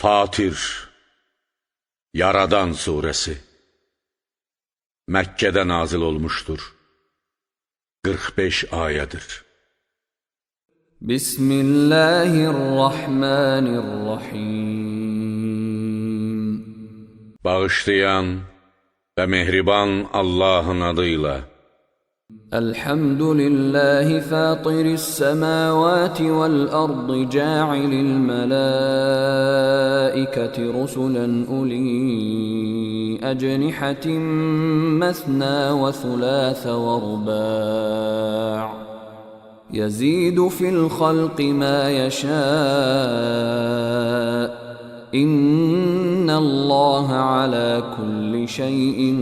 Fatir, Yaradan suresi Məkkədə nazil olmuşdur. 45 ayədir. Bismillahirrahmanirrahim. Bağışlayan və mehriban Allahın adıyla. Elhamdülillahi fatiris semavati vel ardı ja'ilil melâiketi rusulen uli ecnihatin mesna ve thulâthe ve rubâ' yezidu fil halqi ma yeşâ' İnnallâhe alâ kulli şeyin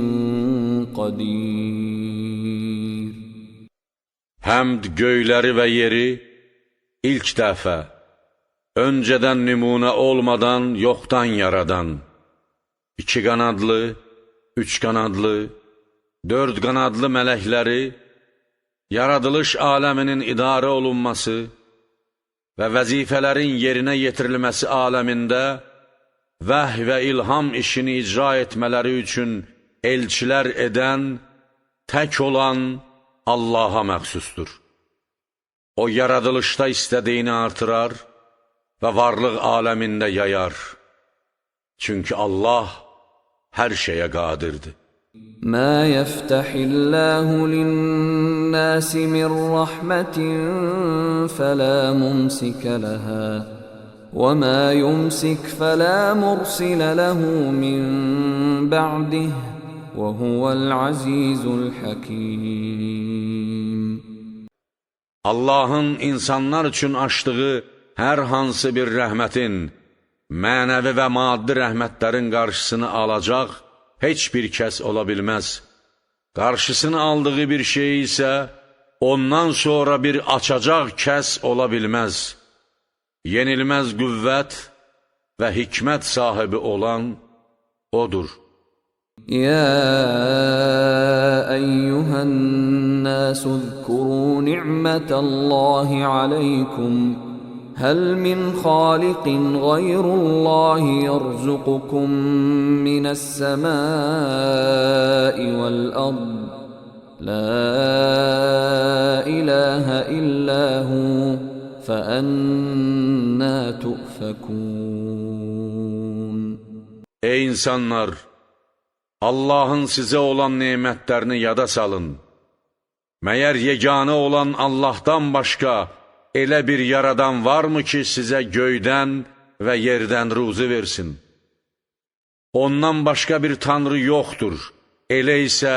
qadir. Həmd göyləri və yeri ilk dəfə, öncədən nümunə olmadan, yoxdan yaradan, 2 qanadlı, 3 qanadlı, 4 qanadlı mələkləri, yaradılış aləminin idarə olunması və vəzifələrin yerinə yetirilməsi aləmində vəhy və ilham işini icra etmələri üçün elçilər edən, tək olan Allaha məxsusdur. O yaradılışda istədiyini artırar və varlıq aləmində yayar. Çünki Allah hər şeyə qadirdir. مَا يَفْتَحِ اللَّهُ لِلنَّاسِ مِنْ رَحْمَةٍ فَلَا مُمْسِكَ لَهَا وَمَا يُمْسِكْ فَلَا مُرْسِلَ لَهُ مِنْ بَعْدِهِ وَهُوَ الْعَزِيزُ الْحَكِيمُ. Allahın insanlar üçün açdığı hər hansı bir rəhmətin, mənəvi və maddi rəhmətlərin qarşısını alacaq heç bir kəs ola bilməz. Qarşısını aldığı bir şey isə ondan sonra bir açacaq kəs ola bilməz. Yenilməz qüvvət və hikmət sahibi olan O'dur. يا أيها الناس اذكروا نعمة الله عليكم هل من خالق غير الله يرزقكم من السماء والأرض لا إله إلا هو فأنا تؤفكون. Ey insanlar! Allahın sizə olan nemətlərini yada salın. Məyər yeganə olan Allahdan başqa elə bir yaradan varmı ki, sizə göydən və yerdən ruzi versin? Ondan başqa bir tanrı yoxdur. Elə isə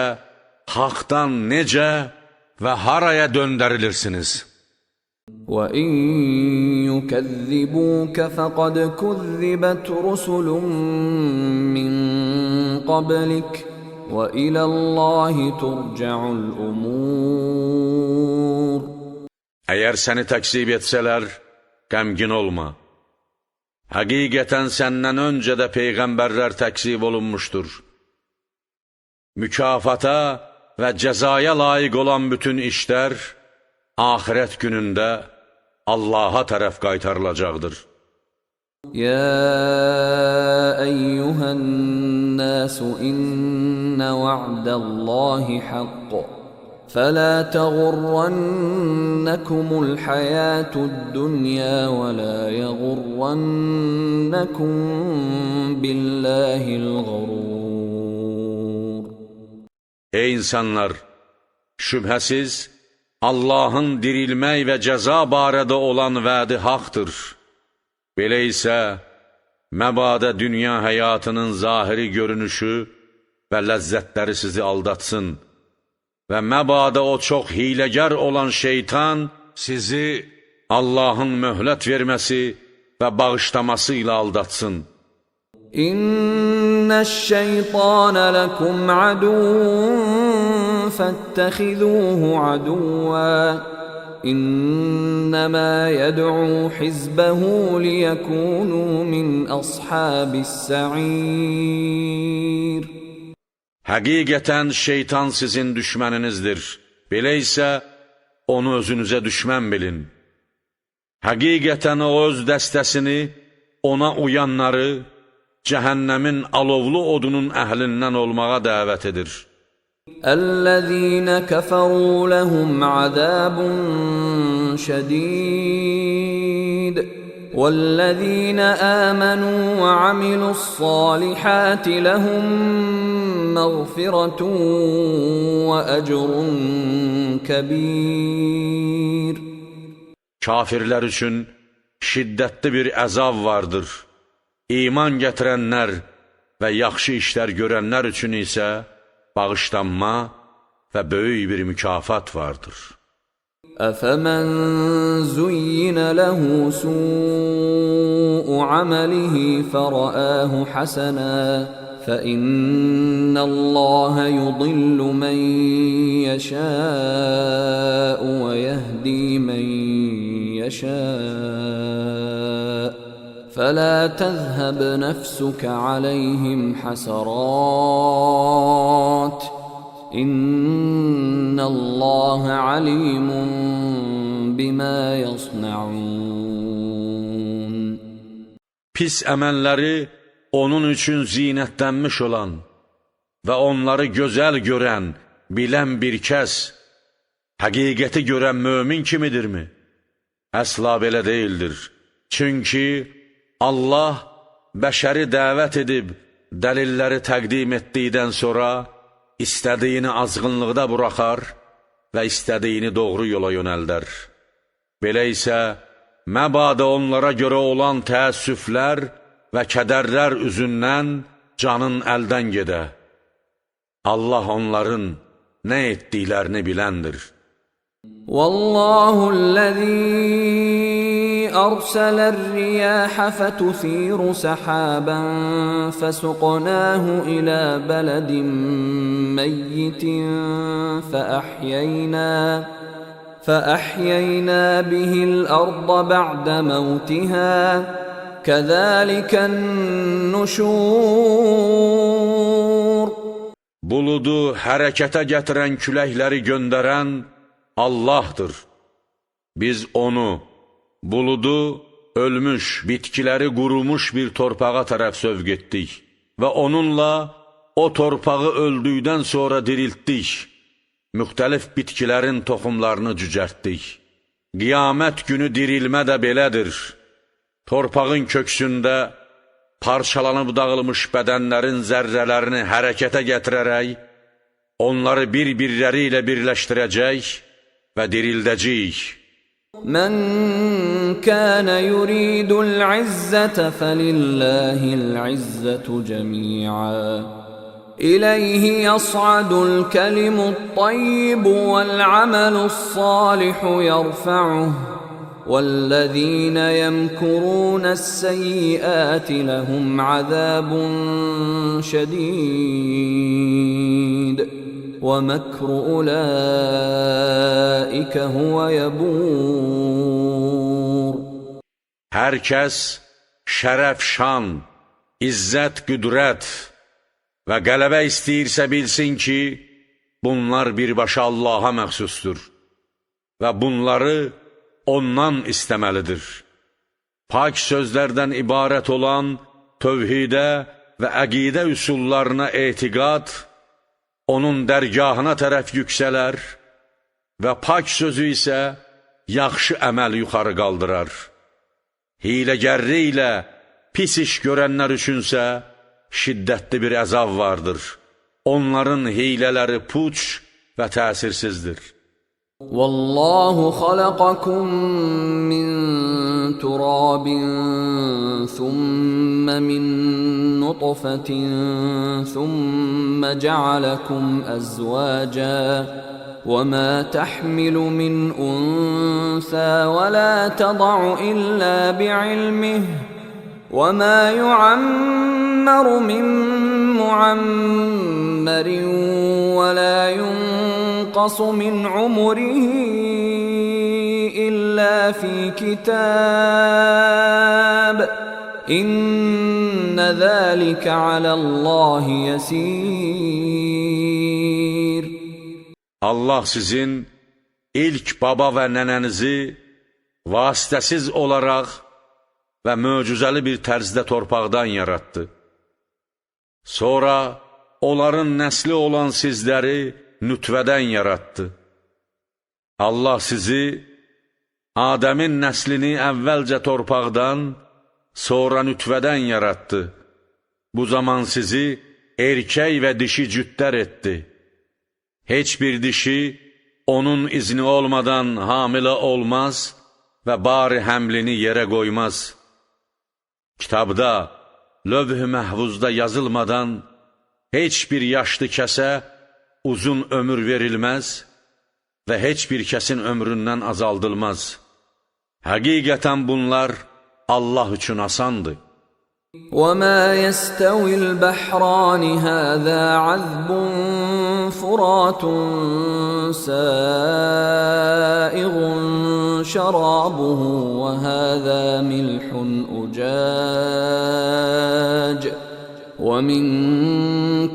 haqdan necə və haraya döndərilirsiniz? وَإِن يُكَذِّبُوكَ فَقَدْ كُذِّبَتْ رُسُلٌ مِّن قَبْلِكَ وَإِلَى اللَّهِ تُرْجَعُ الْأُمُورُ. Əgər səni təksib etsələr, qəmgin olma. Həqiqətən səndən öncə də peyğəmbərlər təksib olunmuşdur. Mükafata və cəzaya layiq olan bütün işlər axirət günündə Allaha tərəf qaytarılacaqdır. يا أيها الناس إن وعد الله حق فلا تغرنكم الحياة الدنيا ولا يغرنكم بالله الغرور. Ey insanlar! Şübhəsiz, Allahın dirilmək və cəza barədə olan vədi haqdır. Belə isə, məbadə dünya həyatının zahiri görünüşü və ləzzətləri sizi aldatsın və məbadə o çox hiləgər olan şeytan sizi Allahın möhlət verməsi və bağışlaması ilə aldatsın. İnnəş-şeytanə ləkum aduvun fəttəxiduhu aduvvə İnnəmə yəd'u hizbəhu liyəkunu min əshabis-sə'ir. Həqiqətən şeytan sizin düşməninizdir. Belə isə onu özünüzə düşmən bilin. Həqiqətən o öz dəstəsini ona uyanları cəhənnəmin alovlu odunun əhlindən olmağa dəvət edir. الذين كفروا لهم عذاب شديد والذين آمنوا وعملوا الصالحات لهم مغفرة وأجر كبير. Kafirlər üçün şiddətli bir əzab vardır. İman gətirənlər və yaxşı işlər görənlər üçün isə bağışlanma və böyük bir mükafat vardır. أفمن زين له سوء عمله فرآه حسنا فإن الله يضل من يشاء ويهدي من يشاء فلا تذهب نفسك عليهم حسرات إن الله عليم بما يصنعون. Pis əməlləri onun üçün zinətlənmiş olan və onları gözəl görən, bilən bir kəs həqiqəti görən mömin kimidirmi? Əsla belə deyildir. Çünki Allah bəşəri dəvət edib dəlilləri təqdim etdikdən sonra istədiyini azğınlıqda buraxar və istədiyini doğru yola yönəldər. Belə isə məbadə onlara görə olan təəssüflər və kədərlər üzündən canın əldən gedə. Allah onların nə etdiklərini biləndir. Vallahu'l-lezî أرسل الرياح فتثير سحابا فسقناه إلى بلد ميت فأحيينا به الأرض بعد موتها كذلك النشور. Buludu hərəkətə gətirən küləkləri göndərən Allahdır. Biz onu, buludu ölmüş, bitkiləri qurumuş bir torpağa tərəf sövq etdik və onunla o torpağı öldükdən sonra diriltdik, müxtəlif bitkilərin toxumlarını cücərtdik. Qiyamət günü dirilmə də belədir. Torpağın köksündə parçalanıb dağılmış bədənlərin zərrələrini hərəkətə gətirərək, onları bir-birləri ilə birləşdirəcək və dirildəcəyik. من كان يريد العزة فلله العزة جميعا إليه يصعد الكلم الطيب والعمل الصالح يرفعه والذين يمكرون السيئات لهم عذاب شديد وَمَكْرُ أُولَٰئِكَ هُوَ يَبُورُ. Hər kəs şərəf, şan, izzət, qüdrət və qələbə istəyirsə bilsin ki, bunlar birbaşa Allaha məxsusdur və bunları ondan istəməlidir. Pak sözlərdən ibarət olan tövhidə və əqidə üsullarına etiqad onun dərgahına tərəf yüksələr və pak sözü isə yaxşı əməl yuxarı qaldırar. Hiləgərri ilə pis iş görənlər üçünsə şiddətli bir əzab vardır. Onların hilələri puç və təsirsizdir. Vallahu xalaqakum min turabin thumma min nutfatin thumma ja'alakum azwaja وما تحمل من أنثى ولا تضع إلا بعلمه وما يعمر من معمر ولا ينقص من عمره إلا في كتاب إن ذلك على الله يسير. Allah sizin ilk baba və nənənizi vasitəsiz olaraq və möcüzəli bir tərzdə torpaqdan yaratdı. Sonra onların nəsli olan sizləri nütvədən yaratdı. Allah sizi, Adəmin nəslini əvvəlcə torpaqdan, sonra nütvədən yaratdı. Bu zaman sizi erkək və dişi cütdər etdi. Heç bir dişi onun izni olmadan hamilə olmaz və bari həmlini yerə qoymaz. Kitabda, lövh-i məhvuzda yazılmadan heç bir yaşlı kəsə uzun ömür verilməz və heç bir kəsin ömründən azaldılmaz. Həqiqətən bunlar Allah üçün asandır. وَمَا يَسْتَوِي الْبَحْرَانِ هَذَا عَذْبٌ فُرَاتٌ سَائِغٌ شَرَابُهُ وَهَذَا مِلْحٌ أُجَاجٌ وَمِنْ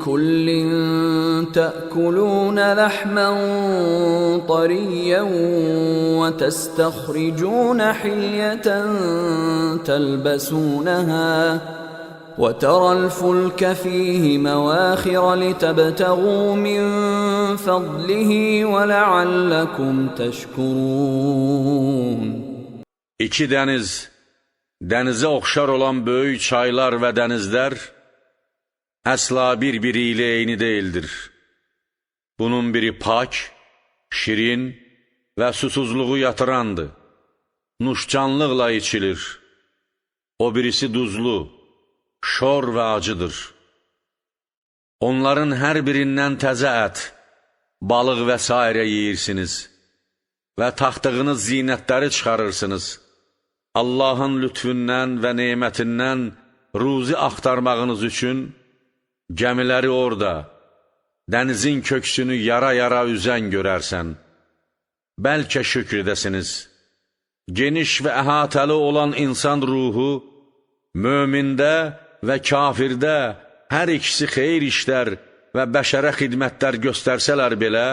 كُلٍّ تَأْكُلُونَ لَحْمًا طَرِيًّا وَتَسْتَخْرِجُونَ حِلْيَةً تَلْبَسُونَهَا وَتَرَى الْفُلْكَ فِيهِ مَوَاخِرَ لِتَبْتَغُوا مِنْ فَضْلِهِ وَلَعَلَّكُمْ تَشْكُرُونَ İki dəniz, dənizə oxşar olan böyük çaylar və dənizlər əsla bir-biri ilə eyni deyildir. Bunun biri pak, şirin və susuzluğu yatırandır. Nuşcanlıqla içilir. O birisi duzlu, şor və acıdır. Onların hər birindən təzə ət, balıq və s. yeyirsiniz və taxtığınız zinətləri çıxarırsınız. Allahın lütfündən və nemətindən ruzi axtarmağınız üçün gəmiləri orada, dənizin köksünü yara-yara üzən görərsən. Bəlkə şükr edəsiniz. Geniş və əhatəli olan insan ruhu, mömində və kafirdə hər ikisi xeyir işlər və bəşərə xidmətlər göstərsələr belə,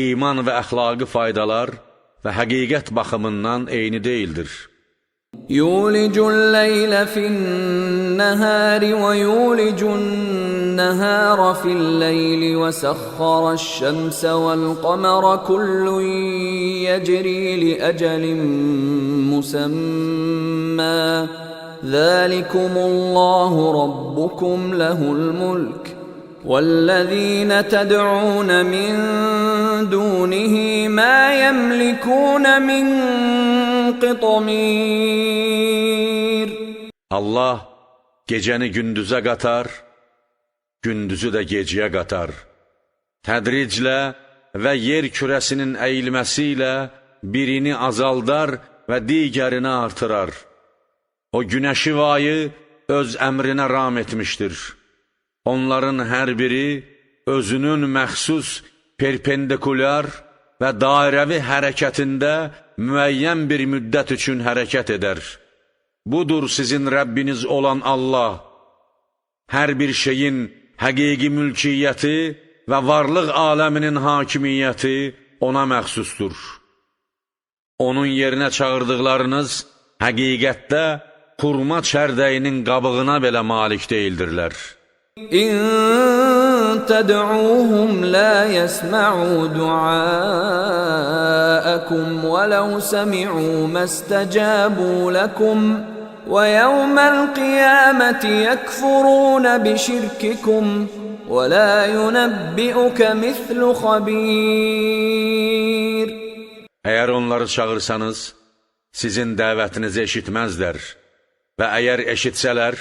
iman və əxlaqi faydalar və həqiqət baxımından eyni deyildir. يُولِجُ اللَّيْلَ فِي النَّهَارِ وَيُولِجُ النَّهَارَ فِي اللَّيْلِ وَسَخَّرَ الشَّمْسَ وَالْقَمَرَ كُلٌّ يَجْرِي لِأَجَلٍ مُّسَمًّى ذَلِكُمُ اللَّهُ رَبُّكُمْ لَهُ الْمُلْكُ وَالَّذِينَ تَدْعُونَ مِن دُونِهِ مَا يَمْلِكُونَ مِن قِطْمِيرٍ Allah gecəni gündüzə qatar, gündüzü də gecəyə qatar. Tədriclə və yer kürəsinin əyilməsi ilə birini azaldar və digərini artırar. O günəşi və ayı öz əmrinə ram etmişdir. Onların hər biri özünün məxsus perpendikulyar və dairəvi hərəkətində müəyyən bir müddət üçün hərəkət edər. Budur sizin Rəbbiniz olan Allah. Hər bir şeyin həqiqi mülkiyyəti və varlıq aləminin hakimiyyəti ona məxsusdur. Onun yerinə çağırdıqlarınız həqiqətdə xurma çərdəyinin qabığına belə malik deyildirlər. إن تدعوهم لا يسمعوا دعاءكم ولو سمعوا ما استجابوا لكم ويوم القيامة يكفرون بشرككم ولا ينبئك مثل خبير. Əgər onları çağırsanız, sizin dəvətinizi eşitməzlər və əgər eşitsələr,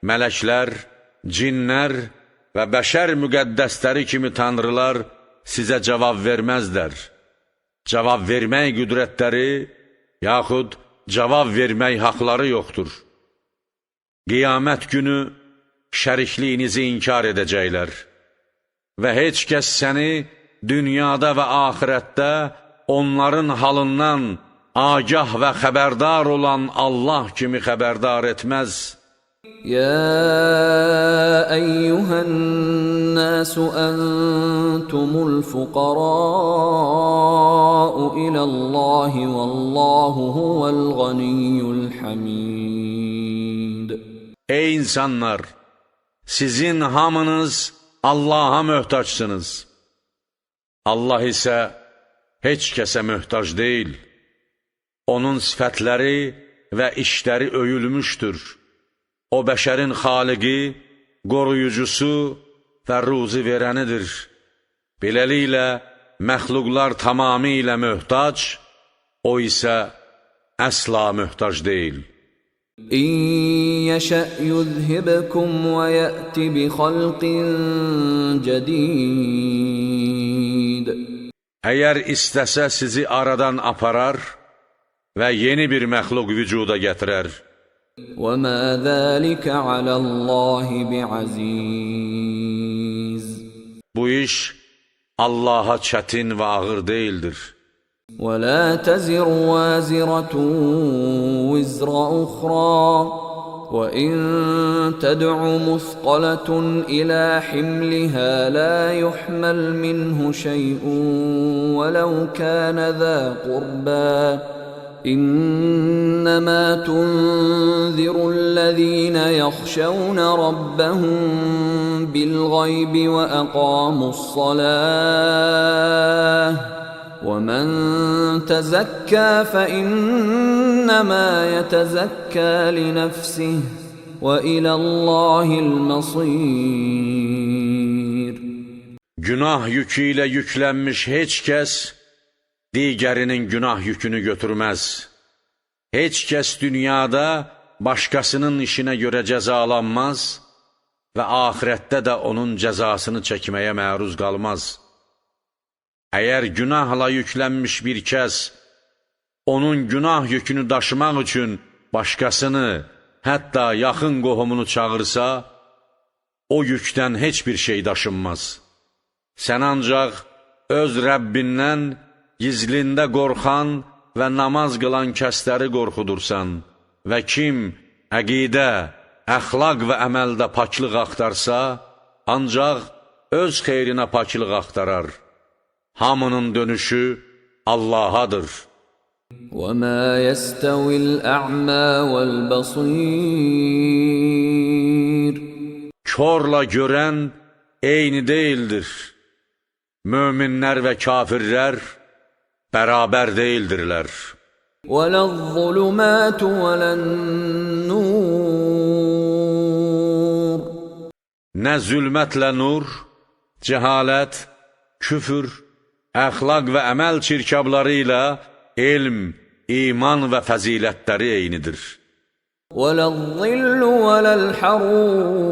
mələklər, cinlər və bəşər müqəddəsləri kimi tanrılar sizə cavab verməzlər. Cavab vermək qüdrətləri, yaxud cavab vermək haqları yoxdur. Qiyamət günü şərikliyinizi inkar edəcəklər və heç kəs səni dünyada və axirətdə onların halından agah və xəbərdar olan Allah kimi xəbərdar etməz. يا أيها الناس أنتم الفقراء إلى الله والله هو الغني الحميد Ey insanlar! Sizin hamınız Allaha möhtaçsınız. Allah isə heç kəsə möhtac deyil. Onun sifətləri və işləri öyülmüşdür. O, bəşərin xaliqi, qoruyucusu və ruzi verənidir. Beləliklə, məxluqlar tamamilə möhtac, o isə əsla möhtac deyil. İn yəşə yuzhibkum və yəti bi xalqin cədid. Əgər istəsə sizi aradan aparar və yeni bir məxluq vücuda gətirər. وَمَا ذَلِكَ عَلَى اللَّهِ بِعَزِيزٍ. Bu iş Allaha çətin və ağır deyildir. وَلَا تَزِرُ وَازِرَةٌ وِزْرَ أُخْرَى وَإِن تَدْعُ مُثْقَلَةٌ إِلَى حِمْلِهَا لَا يُحْمَلْ مِنْهُ شَيْءٌ وَلَوْ كَانَ ذَا قُرْبَى إِنَّمَا تُنذِرُ الَّذِينَ يَخْشَوْنَ رَبَّهُم بِالْغَيْبِ وَأَقَامُوا الصَّلَاةَ وَمَن تَزَكَّى فَإِنَّمَا يَتَزَكَّى لِنَفْسِهِ وَإِلَى اللَّهِ الْمَصِيرُ. Günah yükü ilə yüklənmiş heç kəs digərinin günah yükünü götürməz. Heç kəs dünyada başqasının işinə görə cəzalanmaz və axirətdə də onun cəzasını çəkməyə məruz qalmaz. Əgər günahla yüklənmiş bir kəs onun günah yükünü daşımaq üçün başqasını, hətta yaxın qohumunu çağırsa, o yükdən heç bir şey daşınmaz. Sən ancaq öz Rəbbindən gizlində qorxan və namaz qılan kəsləri qorxudursan və kim əqidə, əxlaq və əməldə paklıq axtarsa, ancaq öz xeyrinə paklıq axtarar. Hamının dönüşü Allahadır. وَمَا يَسْتَوِي الْأَعْمَى وَالْبَصِيرُ. Körlə görən eyni deyildir. Möminlər və kafirlər bərabər deyildirlər. وَلَا الظُّلُمَاتُ وَلَا النُّورُ. Nə zülmətlə nur, cəhalət, küfür, əxlaq və əməl çirkabları ilə elm, iman və fəzilətləri eynidir. وَلَا الظِّلُّ وَلَا الْحَرُورُ.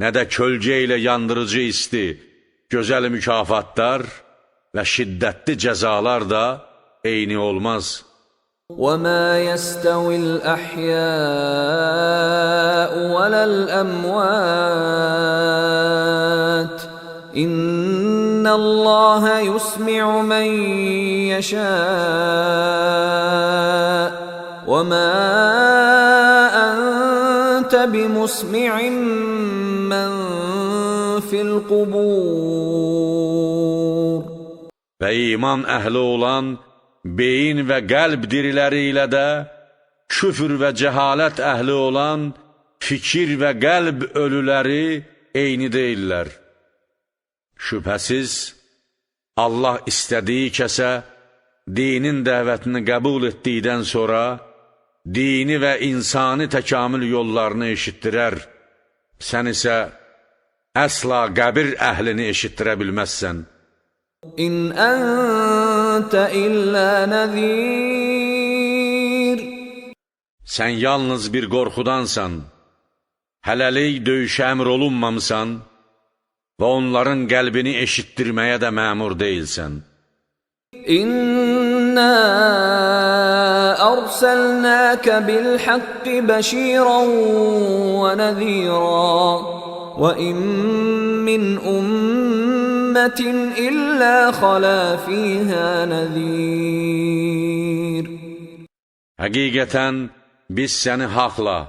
Nə də kölgə ilə yandırıcı isti, gözəl mükafatlar və şiddətli cəzalar da eyni olmaz. وَمَا يَسْتَوِي الْأَحْيَاءُ وَلَا الْأَمْوَاتُ إِنَّ اللَّهَ يُسْمِعُ مَن يَشَاءُ وَمَا أَنتَ بِمُسْمِعٍ مَّن فِي الْقُبُورِ. Və iman əhli olan beyin və qəlb diriləri ilə də, küfür və cəhalət əhli olan fikir və qəlb ölüləri eyni deyillər. Şübhəsiz, Allah istədiyi kəsə dinin dəvətini qəbul etdikdən sonra, dini və insani təkamül yollarını eşitdirər. Sən isə əsla qəbir əhlini eşitdirə bilməzsən. İn əntə illə nəzir. Sən yalnız bir qorxudansan, hələlik döyüşə əmr olunmamısan və onların qəlbini eşitdirməyə də məmur deyilsən. İnna ərsəlnəkə bil-haqqi bəşirən və nəzirən və in min ümmətin illə xalə fiyhə nəzir. Həqiqətən, biz səni haqla,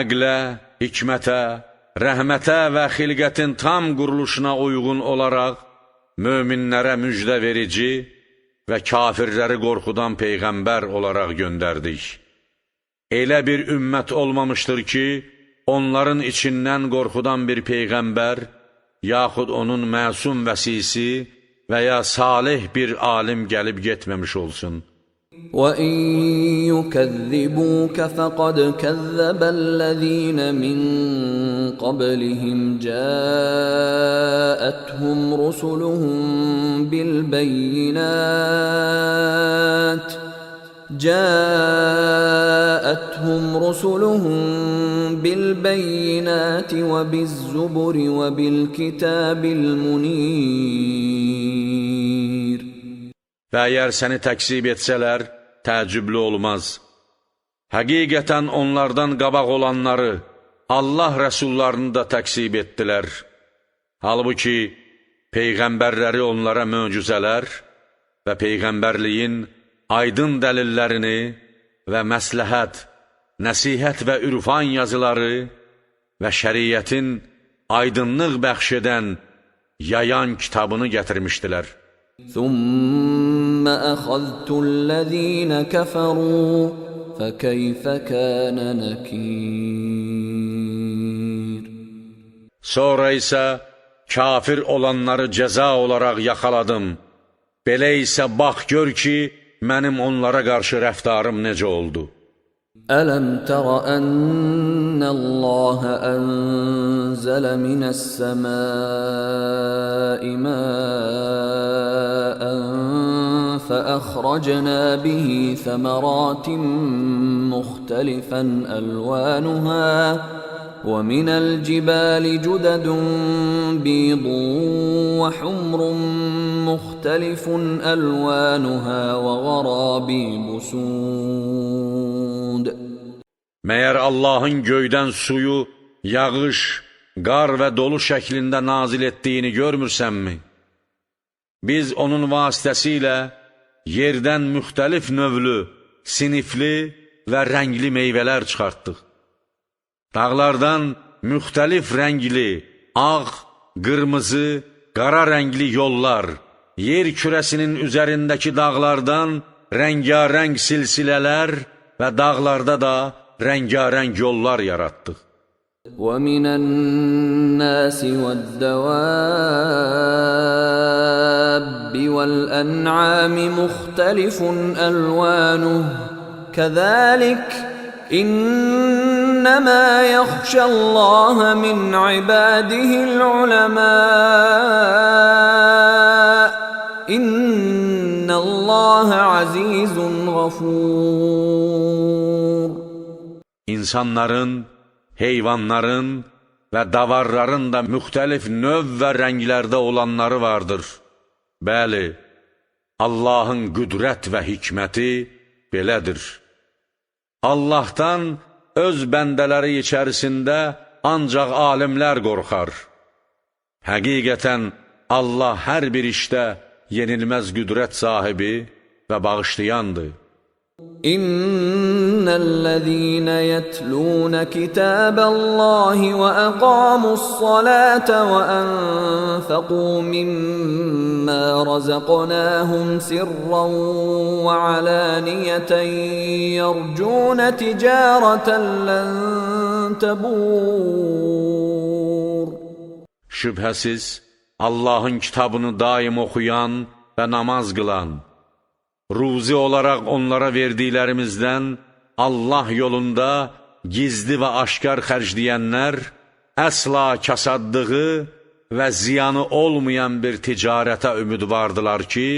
əqlə, hikmətə, rəhmətə və xilqətin tam quruluşuna uyğun olaraq möminlərə müjdə verici, və kafirləri qorxudan peyğəmbər olaraq göndərdik. Elə bir ümmət olmamışdır ki, onların içindən qorxudan bir peyğəmbər, yaxud onun məsum vəsisi və ya salih bir alim gəlib getməmiş olsun. وَإِن يُكَذِّبُوكَ فَقَدْ كَذَّبَ الَّذِينَ مِن قَبْلِهِمْ جاءتهم رسلهم بالبينات وبالزبر وبالكتاب المنير. Və əgər səni təksib etsələr, təəccüblü olmaz. Həqiqətən onlardan qabaq olanları, Allah rəsullarını da təksib etdilər. Halbuki, peyğəmbərləri onlara möcüzələr və peyğəmbərliyin aydın dəlillərini və məsləhət, nəsihət və ürfan yazıları və şəriətin aydınlıq bəxş edən, yayan kitabını gətirmişdilər. ثُمَّ أَخَذْتُ الَّذِينَ كَفَرُوا فَكَيْفَ كَانَ نَكِيرٌ. Sonra isə kafir olanları cəza olaraq yaxaladım. Belə isə bax gör ki, mənim onlara qarşı rəftarım necə oldu. أَلَمْ تَرَ أَنَّ اللَّهَ أَنزَلَ مِنَ السَّمَاءِ مَاءً فَأَخْرَجْنَا بِهِ ثَمَرَاتٍ مُخْتَلِفًا أَلْوَانُهَا وَمِنَ الْجِبَالِ جُدَدٌ بِيضٌ وَحُمْرٌ مُخْتَلِفٌ أَلْوَانُهَا وَغَرَابِيبُ سُودٌ. Məyər Allahın göydən suyu, yağış, qar və dolu şəklində nazil etdiyini görmürsənmi? Biz onun vasitəsilə yerdən müxtəlif növlü, sinifli və rəngli meyvələr çıxartdıq. Dağlardan müxtəlif rəngli, ağ, qırmızı, qara rəngli yollar, yer kürəsinin üzərindəki dağlardan rəngarəng silsilələr və dağlarda da rəngarəng yollar yaratdıq. وَمِنَ النَّاسِ وَالدَّوَابِّ وَالْأَنْعَامِ مُخْتَلِفٌ أَلْوَانُهُ كَذَلِكَ إِنَّمَا يَخْشَى اللَّهَ مِنْ عِبَادِهِ الْعُلَمَاءُ إِنَّ اللَّهَ عَزِيزٌ غَفُورٌ. İnsanların, heyvanların və davarların da müxtəlif növ və rənglərdə olanları vardır. Bəli, Allahın qüdrət və hikməti belədir. Allahdan öz bəndələri içərisində ancaq alimlər qorxar. Həqiqətən Allah hər bir işdə yenilməz qüdrət sahibi və bağışlayandır. İnnellezîne yetlûne kitâballâhi ve aqâmu's-salâte ve enfekû mimmâ razaqnâhum sirran ve alâniyeten yercûne ticâreten len tebûr. Şübhəsiz, Allahın kitabını daim oxuyan və namaz qılan, ruzi olaraq onlara verdiklərimizdən Allah yolunda gizli və aşkar xərcləyənlər əsla kasadlığı və ziyanı olmayan bir ticarətə ümidvardılar ki,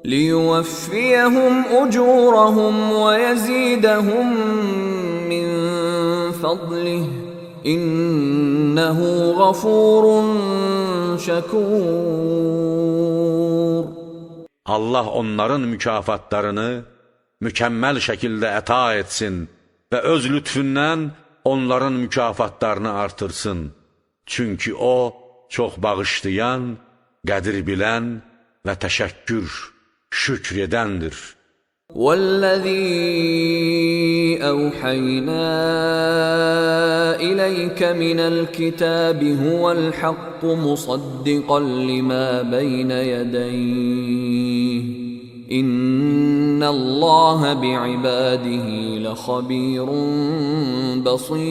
لِيُوَفِّيَهُمْ أُجُورَهُمْ وَيَزِيدَهُمْ مِنْ فَضْلِهِ إِنَّهُ غَفُورٌ شَكُورٌ. Allah onların mükafatlarını mükəmməl şəkildə əta etsin və öz lütfündən onların mükafatlarını artırsın. Çünki O, çox bağışlayan, qədir bilən və təşəkkür, şükr edəndir. وَالَّذِي أَوْحَيْنَا إِلَيْكَ مِنَ الْكِتَابِ هُوَ الْحَقُّ مُصَدِّقًا لِمَا بَيْنَ يَدَيْهِ İnnallaha bi'ibadihi lehabirun basir.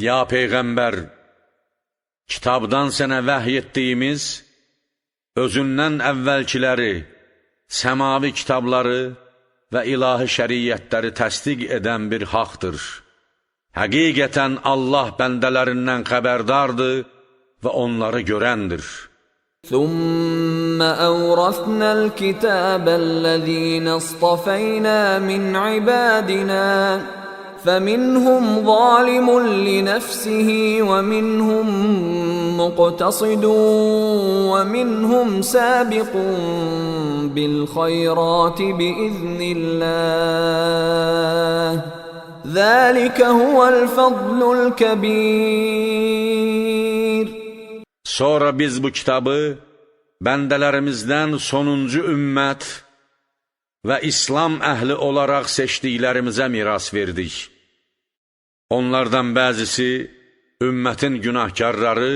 Ya Peyğəmbər, kitabdan sənə vəhy etdiyimiz, özündən əvvəlkiləri, səmavi kitabları və ilahi şəriyyətləri təsdiq edən bir haqdır. Həqiqətən Allah bəndələrindən xəbərdardır və onları görəndir. ثم أورثنا الكتاب الذين اصطفينا من عبادنا فمنهم ظالم لنفسه ومنهم مقتصد ومنهم سابق بالخيرات بإذن الله ذلك هو الفضل الكبير. Sonra biz bu kitabı bəndələrimizdən sonuncu ümmət və İslam əhli olaraq seçdiklərimizə miras verdik. Onlardan bəzisi ümmətin günahkarları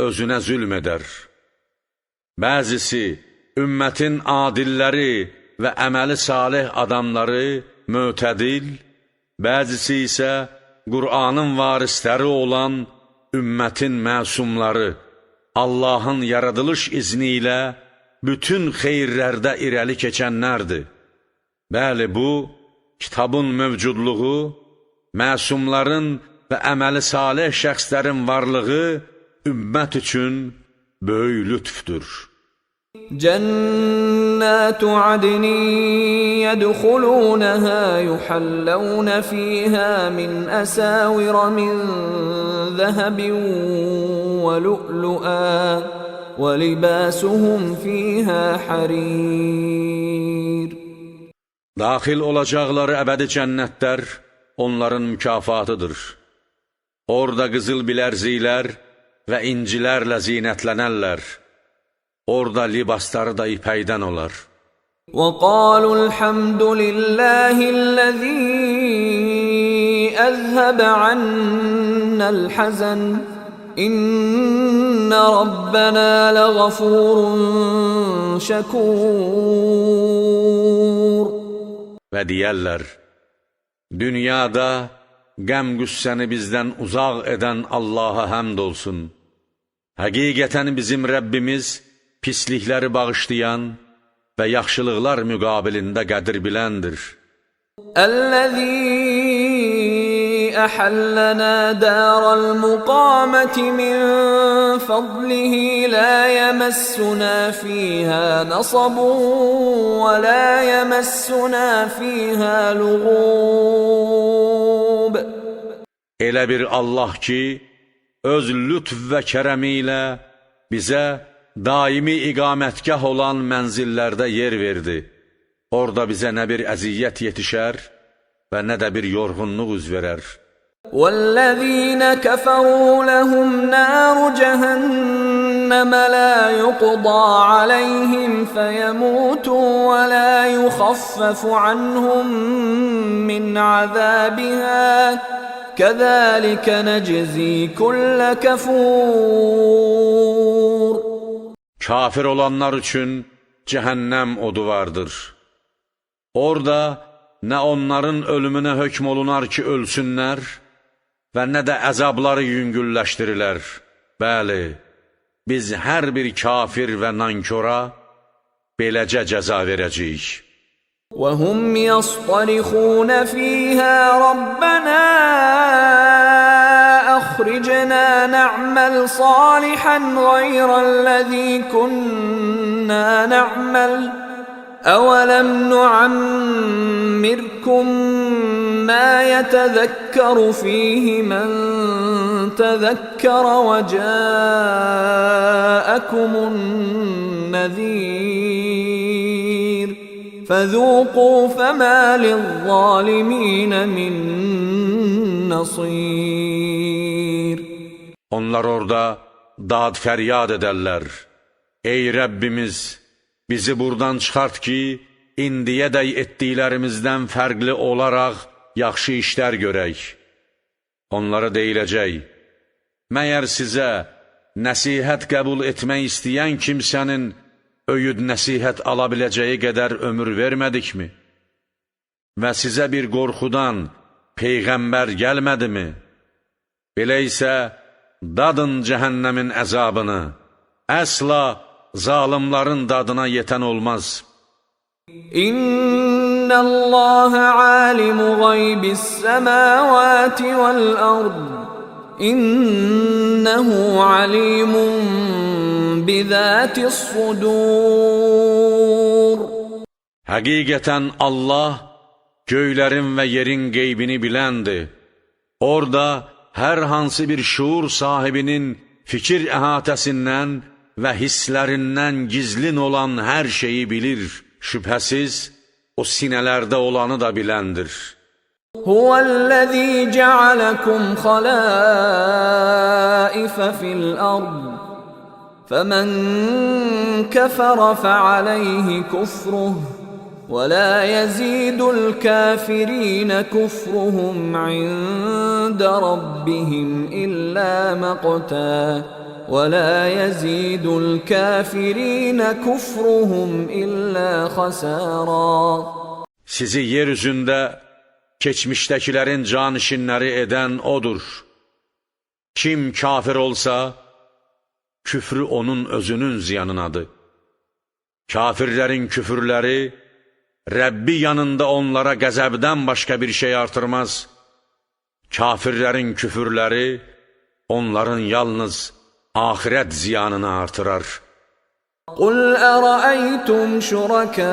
özünə zülm edər. Bəzisi ümmətin adilləri və əməli salih adamları mötədil, bəzisi isə Qur'anın varisləri olan ümmətin məsumları, Allahın yaradılış izni ilə bütün xeyirlərdə irəli keçənlərdir. Bəli, bu, kitabın mövcudluğu, məsumların və əməli salih şəxslərin varlığı ümmət üçün böyük lütfdür. جنات عدن يدخلونها يحلون فيها من أساور من ذهب ولؤلؤا ولباسهم فيها حرير. Daxil olacaqları əbədi cənnətlər onların mükafatıdır. Orada qızıl bilərziklər və incilərlə zinətlənərlər. Orada libasları da ipəkdən olar. وَقَالُوا الْحَمْدُ لِلَّهِ الَّذِي أَذْهَبَ عَنَّا الْحَزَنَ إِنَّ رَبَّنَا لَغَفُورٌ شَكُورٌ. Və deyərlər, dünyada qəm-qüssəni bizdən uzaq edən Allaha həmd olsun. Həqiqətən bizim Rəbbimiz pislikləri bağışlayan və yaxşılıqlar müqabilində qədir biləndir. الذي أحلنا دار المقامة من فضله لا يمسنا فيها نصب ولا يمسنا فيها لغوب. Elə bir Allah ki, öz lütf və kərəmi ilə bizə daimi iqamətgah olan mənzillərdə yer verdi. Orada bizə nə bir əziyyət yetişər və nə də bir yorğunluq üz verər. وَالَّذِينَ كَفَرُوا لَهُمْ نَارُ جَهَنَّمَ لَا يُقْضَى عَلَيْهِمْ فَيَمُوتُوا وَلَا يُخَفَّفُ عَنْهُمْ مِنْ عَذَابِهَا كَذَلِكَ نَجْزِي كُلَّ كَفُورٍ. Kafir olanlar üçün cəhənnəm odu vardır. Orada nə onların ölümünə hökm olunar ki, ölsünlər və nə də əzabları yüngülləşdirilər. Bəli, biz hər bir kafir və nankora beləcə cəza verəcəyik. وَهُمْ يَصْطَرِخُونَ فِيهَا رَبَّنَا أَخْرِجْنَا نَعْمَلْ صَالِحًا غَيْرَ الَّذِي كُنَّا نَعْمَلُ أَوَلَمْ نُعَمِّرْكُمْ مَا يَتَذَكَّرُ فِيهِ مَنْ تَذَكَّرَ وَجَاءَكُمُ النَّذِيرُ فَذُوقُوا فَمَا لِلظَّالِمِينَ مِنْ نَصِيرٍ. Onlar orada dad fəryad edərlər. Ey Rəbbimiz, bizi buradan çıxart ki, indiyədək etdiklərimizdən fərqli olaraq yaxşı işlər görək. Onlara deyiləcək, məyər sizə nəsihət qəbul etmək istəyən kimsənin öyüd nəsihət ala biləcəyi qədər ömür vermədikmi? Və sizə bir qorxudan Peyğəmbər gəlmədimi? Belə isə dadın cəhənnəmin əzabını, əsla zalimların dadına yetən olmaz. İnnəlləhə alimu qaybis səməvəti vəl-ərd. İnnəhu alimun bizətis-sudur. Həqiqətən Allah göylərin və yerin qeybini biləndir. Orada hər hansı bir şuur sahibinin fikir əhatəsindən və hisslərindən gizlin olan hər şeyi bilir. Şübhəsiz, o sinələrdə olanı da biləndir. Huvəl-ləzî cəaləkum xaləifə fil-ərd. Fəmən kəfərə fəaləyhi küfruh. وَلَا يَزِيدُ الْكَافِرِينَ كُفْرُهُمْ عِندَ رَبِّهِمْ إِلَّا مَقْتًا وَلَا يَزِيدُ الْكَافِرِينَ كُفْرُهُمْ إِلَّا خَسَارًا. Sizi yeryüzündə keçmişdəkilərin canişinləri edən odur. Kim kafir olsa, küfrü onun özünün ziyanınadır. Kafirlərin küfürləri Rəbbi yanında onlara qəzəbdən başqa bir şey artırmaz. Kafirlərin küfürləri onların yalnız axirət ziyanını artırar. قُلْ أَرَأَيْتُمْ شُرَكَاءَكُمُ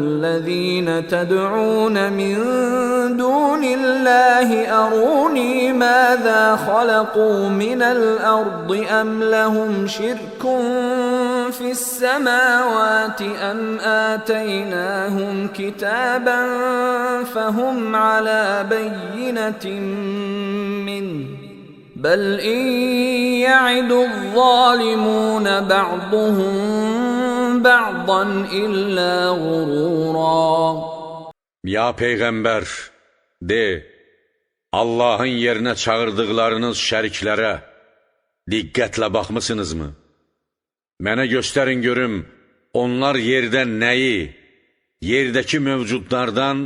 الَّذِينَ تَدْعُونَ مِن دُونِ اللَّهِ أَرُونِي مَاذَا خَلَقُوا مِنَ الْأَرْضِ أَمْ لَهُمْ شِرْكٌ فِي السَّمَاوَاتِ أَمْ آتَيْنَاهُمْ كِتَابًا فَهُمْ عَلَى بَيِّنَةٍ مِّنْهِ بَلْ إِنْ يَعِدُ الظَّالِمُونَ بَعْضُهُمْ بَعْضًا إِلَّا غُرُورًا. Ya Peyğəmbər, de, Allahın yerinə çağırdıqlarınız şəriklərə diqqətlə baxmısınızmı? Mənə göstərin görüm, onlar yerdə nəyi, yerdəki mövcudlardan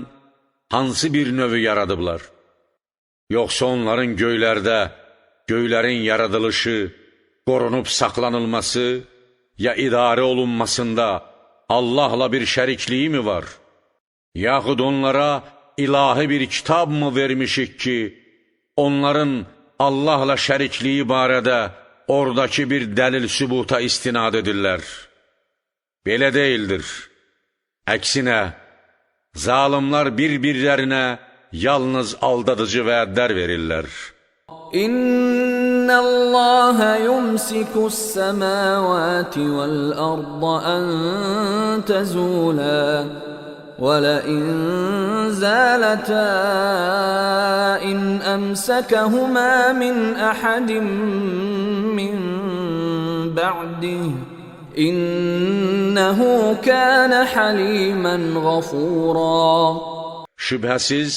hansı bir növü yaradıblar? Yoxsa onların göylərdə, göylərin yaradılışı, qorunub saxlanılması ya idarə olunmasında Allahla bir şərikliyi mi var? Yaxud onlara ilahi bir kitab mı vermişik ki, onların Allahla şərikliyi barədə oradakı bir dəlil sübuta istinad edirlər? Belə deyildir. Əksinə, zalimlar bir-birlərinə yalnız aldadıcı vədlər verirlər. İnnəlləhə yumsikus-səməvəti vəl-ərdə ən təzulə وَلَئِنْ زَالَتَا إِنْ أَمْسَكَهُمَا مِنْ أَحَدٍ مِّنْ بَعْدِهِ إِنَّهُ كَانَ حَلِيمًا غَفُورًا. Şübhəsiz,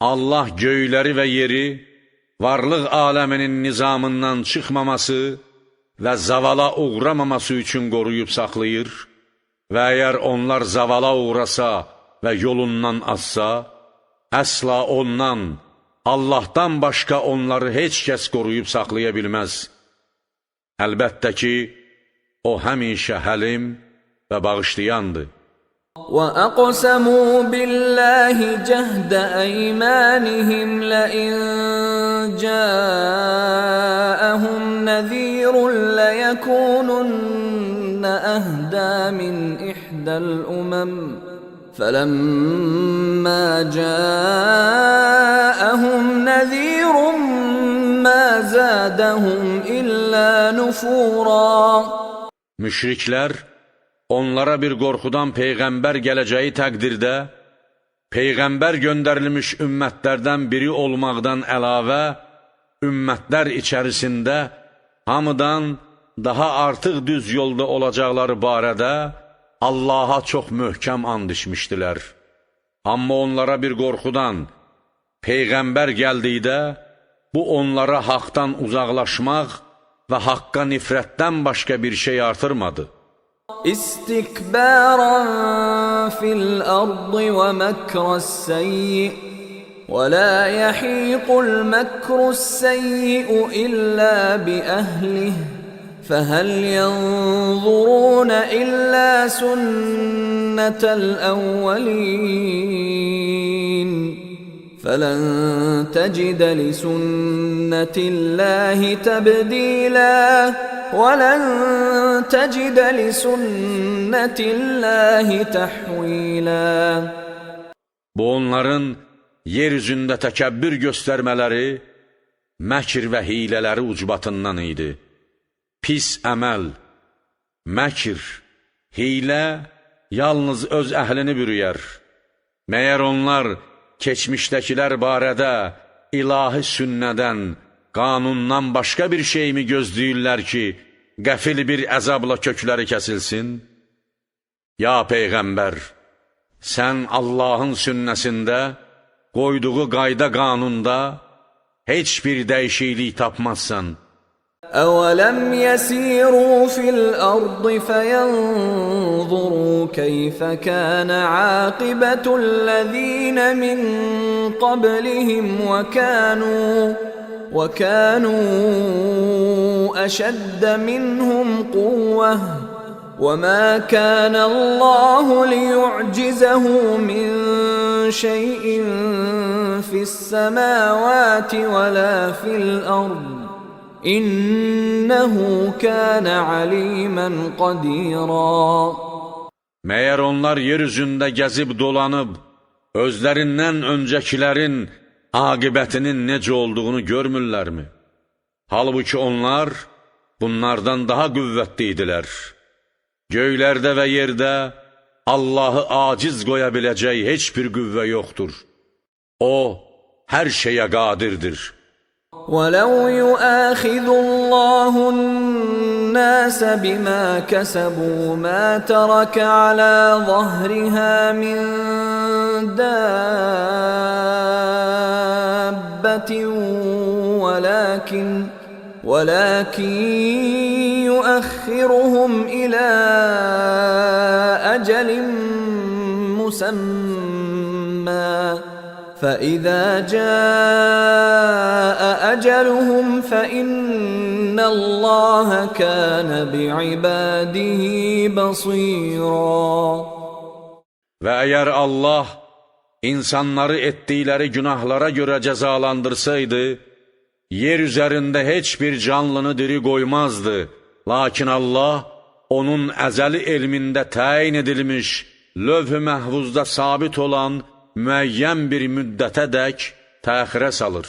Allah göyləri və yeri varlıq aləminin nizamından çıxmaması və zavala uğramaması üçün qoruyub saxlayır və əgər onlar zavala uğrasa və yolundan azsa, əsla ondan, Allahdan başqa onları heç kəs qoruyub saxlaya bilməz. Əlbəttə ki, o həmişə həlim və bağışlayandır. وَأَقْسَمُوا بِاللَّهِ جَهْدَ أَيْمَانِهِمْ لَئِنْ جَاءَهُمْ نَذِيرٌ لَيَكُونُنَّ أَهْدَى مِنْ إِحْدَى الْأُمَمِ فَلَمَّا جَاءَهُمْ نَذِيرٌ مَا زَادَهُمْ إِلَّا نُفُورًا. Müşriklər onlara bir qorxudan Peyğəmbər gələcəyi təqdirdə, Peyğəmbər göndərilmiş ümmətlərdən biri olmaqdan əlavə, ümmətlər içərisində hamıdan daha artıq düz yolda olacaqları barədə Allaha çox möhkəm and içmişdilər. Amma onlara bir qorxudan Peyğəmbər gəldikdə, bu onlara haqdan uzaqlaşmaq və haqqa nifrətdən başqa bir şey artırmadı. استكبارا في الأرض ومكر السيء ولا يحيق المكر السيء إلا بأهله فهل ينظرون إلا سنة الأولين فلن تجد لسنة الله تبديلا وَلَنْ تَجِدَ لِسُنَّةِ اللّٰهِ تَحْوِيلًا Bu onların yeryüzündə təkəbbür göstərmələri, məkr və hilələri ucbatından idi. Pis əməl, məkr, hilə yalnız öz əhlini bürüyər. Məyər onlar keçmişdəkilər barədə ilahi sünnədən, qanundan başqa bir şeymi gözləyirlər ki, qəfil bir əzabla kökləri kəsilsin? Ya Peyğəmbər, sən Allahın sünnəsində, qoyduğu qayda qanunda heç bir dəyişiklik tapmazsan. أَوَلَمْ يَسِيرُوا فِي الْأَرْضِ فَيَنْظُرُوا كَيْفَ كَانَ عَاقِبَةُ الَّذِينَ مِنْ قَبْلِهِمْ وكانوا أشد منهم قوة وما كان الله ليعجزه من شيء في السماوات ولا في الأرض إنه كان عليما قديرا Məyər onlar yeryüzündə gəzib dolanıb, özlərindən öncəkilərin aqibətinin necə olduğunu görmürlərmi? Halbuki onlar bunlardan daha qüvvətli idilər. Göylərdə və yerdə Allahı aciz qoya biləcək heç bir qüvvə yoxdur. O, hər şeyə qadirdir. وَلَوْ يُؤَاخِذُ اللَّهُ النَّاسَ بِمَا كَسَبُوا مَا تَرَكَ عَلَى ظَهْرِهَا مِنْ دَابَّةٍ ولكن يؤخرهم إلى أجل مسمى فإذا جاء أجلهم فإن الله كان بعباده بصيرا Və əgər Allah insanları etdikləri günahlara görə cəzalandırsaydı, yer üzərində heç bir canlını diri qoymazdı. Lakin Allah onun əzəli elmində təyin edilmiş, lövh-ü məhvuzda sabit olan müəyyən bir müddətədək təxirə salır.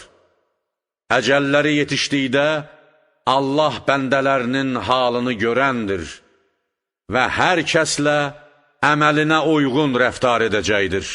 Əcəlləri yetişdikdə Allah bəndələrinin halını görəndir və hər kəslə əməlinə uyğun rəftar edəcəkdir.